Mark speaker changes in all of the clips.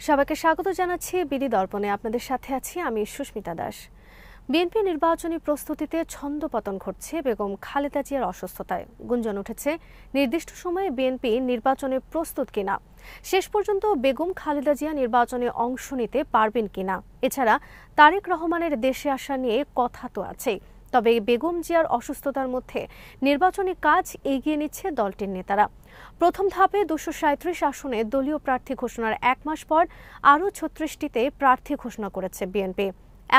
Speaker 1: সবাইকে স্বাগত জানাচ্ছি বিডি দর্পণে। আপনাদের সাথে আছি আমি সুস্মিতা দাস। বিএনপি নির্বাচনী প্রস্তুতিতে ছন্দপতন ঘটছে বেগম খালেদা জিয়ার অসুস্থতায়। গুঞ্জন উঠেছে নির্দিষ্ট সময়ে বিএনপি নির্বাচনে প্রস্তুত কিনা, শেষ পর্যন্ত বেগম খালেদা জিয়া নির্বাচনে অংশ নিতে পারবেন কিনা। এছাড়া তারেক রহমানের দেশে আসা নিয়ে কথা তো আছেই। তবে বেগম জিয়ার অসুস্থতার মধ্যে নির্বাচনী কাজ এগিয়ে নিচ্ছে দলটির নেতারা। প্রথম ধাপে 237 আসনে দলীয় প্রার্থী ঘোষণার এক মাস পর আরও 36টিতে প্রার্থী ঘোষণা করেছে বিএনপি।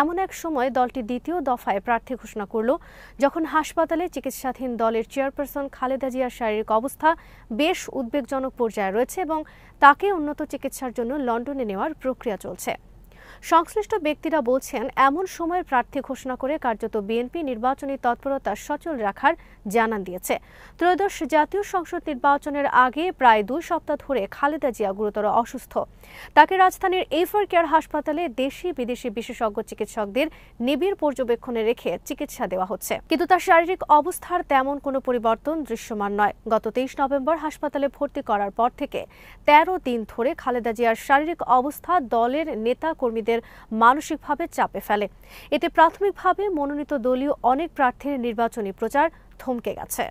Speaker 1: এমন এক সময় দলটি দ্বিতীয় দফায় প্রার্থী ঘোষণা করল যখন হাসপাতালে চিকিৎসাধীন দলের চেয়ারপারসন খালেদা জিয়ার শারীরিক অবস্থা বেশ উদ্বেগজনক পর্যায়ে রয়েছে এবং তাকে উন্নত চিকিৎসার জন্য লন্ডনে নেওয়ার প্রক্রিয়া চলছে। সংশ্লিষ্ট ব্যক্তিরা বলছেন, এমন সময়ের প্রার্থী ঘোষণা করে কার্যত বিএনপি নির্বাচনী তৎপরতা সচল রাখার জানান দিয়েছে। ত্রয়োদশ জাতীয় সংসদ নির্বাচনের আগে প্রায় 2 সপ্তাহ ধরে খালেদা জিয়া গুরুতর অসুস্থ। তাকে রাজধানীর এফআর কেয়ার হাসপাতালে দেশি বিদেশি বিশেষজ্ঞ চিকিৎসকদের নিবিড় পর্যবেক্ষণে রেখে চিকিৎসা দেওয়া হচ্ছে, কিন্তু তার শারীরিক অবস্থার তেমন কোনো পরিবর্তন দৃশ্যমান নয়। গত 23 নভেম্বর হাসপাতালে ভর্তি করার পর থেকে 13 দিন ধরে খালেদা জিয়ার শারীরিক অবস্থা দলের নেতা কর্মীদের মানসিকভাবে চাপে ফেলে। এতে প্রাথমিকভাবে মনোনীত দলীয় অনেক প্রার্থীর নির্বাচনী প্রচার থমকে গেছে।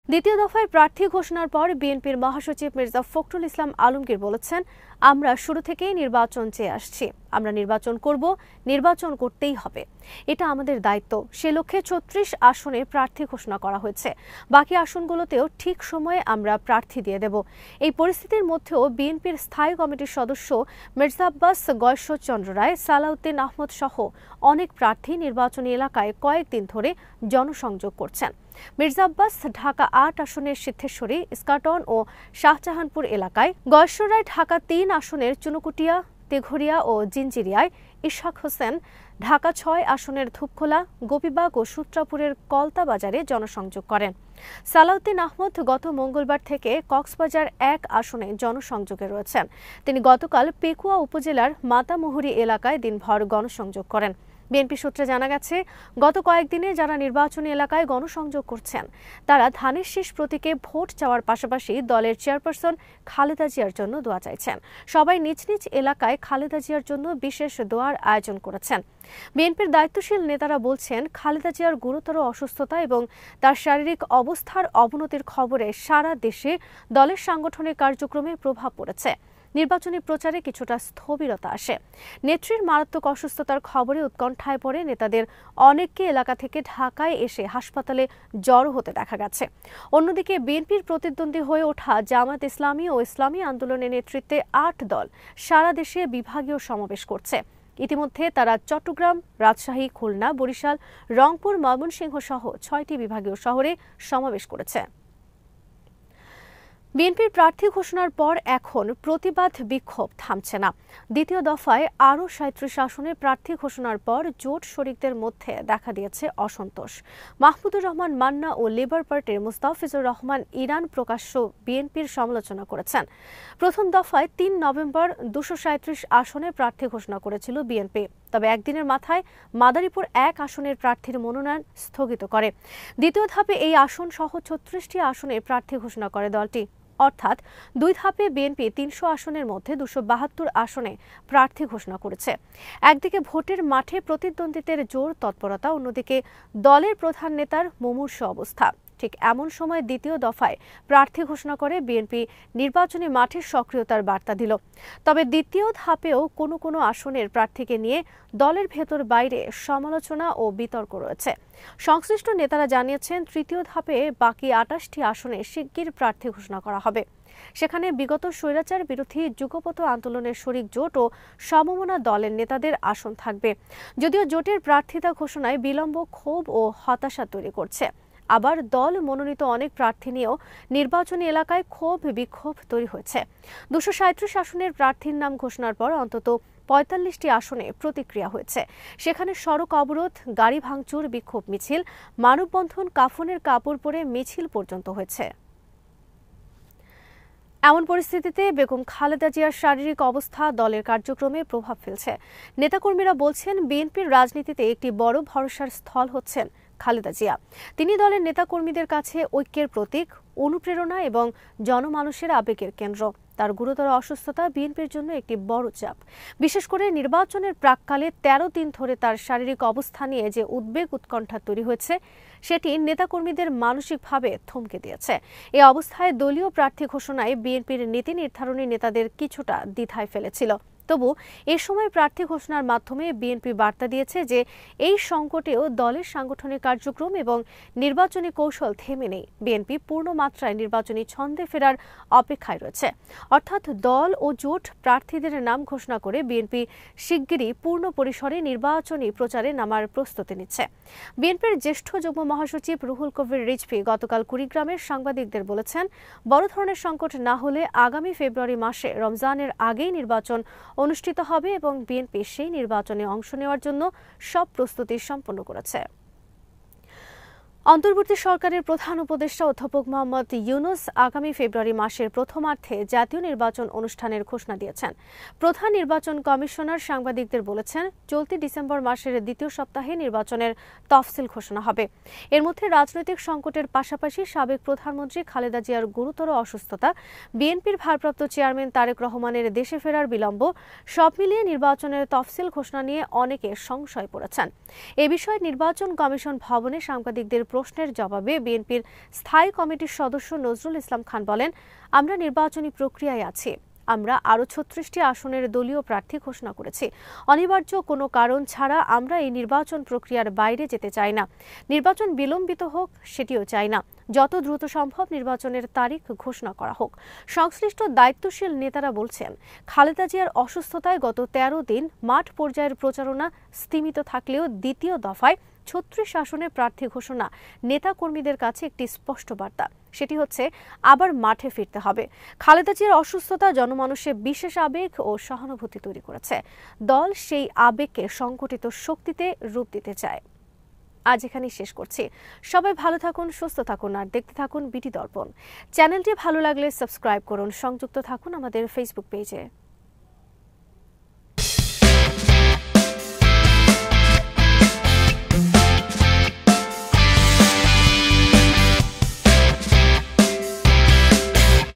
Speaker 1: দ্বিতীয় দফায় প্রার্থী ঘোষণার পর বিএনপির মহাসচিব মির্জা ফখরুল ইসলাম আলমগীর বলেছেন, আমরা শুরু থেকেই নির্বাচন চেয়ে আসছি। আমরা নির্বাচন করব, নির্বাচন করতেই হবে, এটা আমাদের দায়িত্ব। সে লক্ষ্যে 36 আসনে প্রার্থী ঘোষণা করা হয়েছে। বাকি আসনগুলোতেও ঠিক সময়ে আমরা প্রার্থী দিয়ে দেব। এই পরিস্থিতির মধ্যেও বিএনপির স্থায়ী কমিটির সদস্য মির্জা আব্বাস, গয়েশ্বরচন্দ্র রায়, সালাউদ্দিন আহমদ সহ অনেক প্রার্থী নির্বাচনী এলাকায় কয়েকদিন ধরে জনসংযোগ করছেন। মির্জা আব্বাস ঢাকা 8 আসনের সিদ্ধেশ্বরী, ইস্কাটন ও শাহজাহানপুর এলাকায়, গয়েশ্বর রায় ঢাকা 3 আসনের চুনুকুটিয়া, তেঘরিয়া ও জিঞ্জিরিয়ায়, ইশাক হোসেন ঢাকা 6 আসনের ধূপখোলা, গোপীবাগ ও সূত্রাপুরের কলতা বাজারে জনসংযোগ করেন। সালাউদ্দিন আহমদ গত মঙ্গলবার থেকে কক্সবাজার 1 আসনে জনসংযোগে রয়েছেন। তিনি গতকাল পেকুয়া উপজেলার মাতামুহুরী এলাকায় দিনভর গণসংযোগ করেন। বিএনপি সূত্রে জানা গেছে, গত কয়েকদিনে যারা নির্বাচনী এলাকায় গণসংযোগ করছেন তারা ধানের শীষ প্রতীকে ভোট চাওয়ার পাশাপাশি দলের চেয়ারপারসন খালেদা জিয়ার জন্য দোয়া চাইছেন। সবাই নিজ নিজ এলাকায় খালেদা জিয়ার জন্য বিশেষ দোয়ার আয়োজন করেছেন। বিএনপির দায়িত্বশীল নেতারা বলছেন, খালেদা জিয়ার গুরুতর অসুস্থতা এবং তার শারীরিক অবস্থার অবনতির খবরে সারা দেশে দলের সাংগঠনিক কার্যক্রমে প্রভাব পড়েছে। নির্বাচনী প্রচারে কিছুটা স্থবিরতা আসে। নেত্রীর মারাত্মক অসুস্থতার খবরে উৎকণ্ঠায় পড়ে নেতাদের অনেককে এলাকা থেকে ঢাকায় এসে হাসপাতালে জড়ো হতে দেখা গেছে। অন্যদিকে বিএনপির প্রতিদ্বন্দ্বী হয়ে ওঠা জামাত ইসলামী ও ইসলামী আন্দোলনের নেতৃত্বে 8 দল সারা দেশে বিভাগীয় সমাবেশ করছে। ইতিমধ্যে তারা চট্টগ্রাম, রাজশাহী, খুলনা, বরিশাল, রংপুর, ময়মনসিংহ সহ 6টি বিভাগীয় শহরে সমাবেশ করেছে। বিএনপির প্রার্থী ঘোষণার পর এখন প্রতিবাদ বিক্ষোভ থামছে না। দ্বিতীয় দফায় আরও 37 আসনের প্রার্থী ঘোষণার পর জোট শরিকদের মধ্যে দেখা দিয়েছে অসন্তোষ। মাহমুদুর রহমান মান্না ও লেবার পার্টির মুস্তাফিজুর রহমান ইরান প্রকাশ্য বিএনপির সমালোচনা করেছেন। প্রথম দফায় 3 নভেম্বর 237 আসনে প্রার্থী ঘোষণা করেছিল বিএনপি, তবে একদিনের মাথায় মাদারীপুর 1 আসনের প্রার্থীর মনোনয়ন স্থগিত করে। দ্বিতীয় ধাপে এই আসন সহ 36টি আসনে প্রার্থী ঘোষণা করে দলটি। অর্থাৎ 2 ধাপে বিএনপি 300 আসনের মধ্যে 272 আসনে প্রার্থী ঘোষণা করেছে। একদিকে ভোটের মাঠে প্রতিদ্বন্দ্বিতার জোর তৎপরতা, অন্যদিকে দলের প্রধান নেতার মুমূর্ষু অবস্থা। ঠিক এমন সময় দ্বিতীয় দফায় প্রার্থী ঘোষণা করে বিএনপি নির্বাচনী মাঠে সক্রিয়তার বার্তা দিল। তবে দ্বিতীয় ধাপেও কোনো আসনের প্রার্থীকে নিয়ে দলের ভেতর বাইরে সমালোচনা ও বিতর্ক রয়েছে। সংশ্লিষ্ট নেতারা জানিয়েছেন, তৃতীয় ধাপে বাকি 28টি আসনে শিগগির প্রার্থী ঘোষণা করা হবে। সেখানে বিগত স্বৈরাচার বিরোধী যুগপৎ আন্দোলনের শরিক জোট ও সমমনা দলের নেতাদের আসন থাকবে। যদিও জোটের প্রার্থিতা ঘোষণায় বিলম্ব ক্ষোভ ও হতাশা তৈরি করছে। আবার দল মনোনীত অনেক প্রার্থী নিয়েও নির্বাচনী এলাকায় ক্ষোভ বিক্ষোভ তৈরি হয়েছে। 237 আসনের প্রার্থীর নাম ঘোষণার পর অন্তত 45টি আসনে প্রতিক্রিয়া হয়েছে। সেখানে সড়ক অবরোধ, গাড়ি ভাঙচুর, বিক্ষোভ মিছিল, মানববন্ধন, কাফনের কাপড় পরে মিছিল পর্যন্ত হয়েছে। এমন পরিস্থিতিতে বেগম খালেদা জিয়ার শারীরিক অবস্থা দলের কার্যক্রমে প্রভাব ফেলছে। নেতাকর্মীরা বলছেন, বিএনপির রাজনীতিতে একটি বড় ভরসার স্থল হচ্ছেন খালেদা জিয়া। তিনি দলের নেতাকর্মীদের কাছে ঐক্যের প্রতীক, অনুপ্রেরণা এবং জনমানুষের আবেগের কেন্দ্র। তার গুরুতর অসুস্থতা বিএনপির জন্য একটি বড় চাপ। বিশেষ করে নির্বাচনের প্রাক্কালে ১৩ দিন ধরে তার শারীরিক অবস্থা নিয়ে যে উদ্বেগ উৎকণ্ঠা তৈরি হয়েছে সেটি নেতাকর্মীদের মানসিকভাবে থমকে দিয়েছে। এই অবস্থায় দলীয় প্রার্থী ঘোষণায় বিএনপির নীতি নির্ধারণী নেতাদের কিছুটা দ্বিধায় ফেলেছিল। তবু এ সময় প্রার্থী ঘোষণার মাধ্যমে বিএনপি বার্তা দিয়েছে যে এই সংকটেও দলের সাংগঠনিক কার্যক্রম এবং নির্বাচনী কৌশল থেমে নেই। বিএনপি পূর্ণ মাত্রায় নির্বাচনী ছন্দে ফেরার অপেক্ষায় রয়েছে। অর্থাৎ দল ও জোট প্রার্থীদের নাম ঘোষণা করে বিএনপি শিগগিরই পূর্ণ পরিসরে নির্বাচনী প্রচারে নামার প্রস্তুতি নিচ্ছে। বিএনপির জ্যেষ্ঠ যুগ্ম মহাসচিব রুহুল কবির রিজভী গতকাল কুড়িগ্রামের সাংবাদিকদের বলেছেন, বড় ধরনের সংকট না হলে আগামী ফেব্রুয়ারি মাসে রমজানের আগেই নির্বাচন অনুষ্ঠিত হবে এবং বিএনপি সেই নির্বাচনে অংশ নেওয়ার জন্য সব প্রস্তুতি সম্পন্ন করেছে। অন্তর্বর্তী সরকারের প্রধান উপদেষ্টা অধ্যাপক মোহাম্মদ ইউনূস আগামী ফেব্রুয়ারি মাসের প্রথমার্ধে জাতীয় নির্বাচন অনুষ্ঠানের ঘোষণা দিয়েছেন। প্রধান নির্বাচন কমিশনার সাংবাদিকদের বলেছেন, চলতি ডিসেম্বর মাসের দ্বিতীয় সপ্তাহে নির্বাচনের তফসিল ঘোষণা হবে। এর মধ্যে রাজনৈতিক সংকটের পাশাপাশি সাবেক প্রধানমন্ত্রী খালেদা জিয়ার গুরুতর অসুস্থতা, বিএনপির ভারপ্রাপ্ত চেয়ারম্যান তারেক রহমানের দেশে ফেরার বিলম্ব, সব মিলিয়ে নির্বাচনের তফসিল ঘোষণা নিয়ে অনেকে সংশয় পড়েছেন। এ বিষয়ে নির্বাচন কমিশন ভবনে সাংবাদিকদের প্রশ্নের জবাবে বিএনপির স্থায়ী কমিটির সদস্য নজরুল ইসলাম খান বলেন, আমরা নির্বাচনী প্রক্রিয়ায় আছি। আমরা আরও ৩৬টি আসনের দলীয় প্রার্থী ঘোষণা করেছি। অনিবার্য কোনো কারণ ছাড়া আমরা এই নির্বাচন প্রক্রিয়ার বাইরে যেতে চাই না। নির্বাচন বিলম্বিত হোক সেটিও চাই না। যত দ্রুত সম্ভব নির্বাচনের তারিখ ঘোষণা করা হোক। সংশ্লিষ্ট দায়িত্বশীল নেতারা বলছেন, খালেদা জিয়ার অসুস্থতায় গত ১৩ দিন মাঠ পর্যায়ের প্রচারণা স্তিমিত থাকলেও দ্বিতীয় দফায় ৩৬ আসনে প্রার্থী ঘোষণা নেতাকর্মীদের কাছে একটি স্পষ্ট বার্তা। সেটি হচ্ছে আবার মাঠে ফিরতে হবে। খালেদা জিয়ার অসুস্থতা জনমানুষে বিশেষ আবেগ ও সহানুভূতি তৈরি করেছে। দল সেই আবেগকে সংগঠিত শক্তিতে রূপ দিতে চায়। আজ এখানেই শেষ করছি। সবাই ভালো থাকুন, সুস্থ থাকুন আর দেখতে থাকুন বিটি দর্পণ। চ্যানেলটি ভালো লাগলে সাবস্ক্রাইব করুন, সংযুক্ত থাকুন আমাদের ফেসবুক পেজে।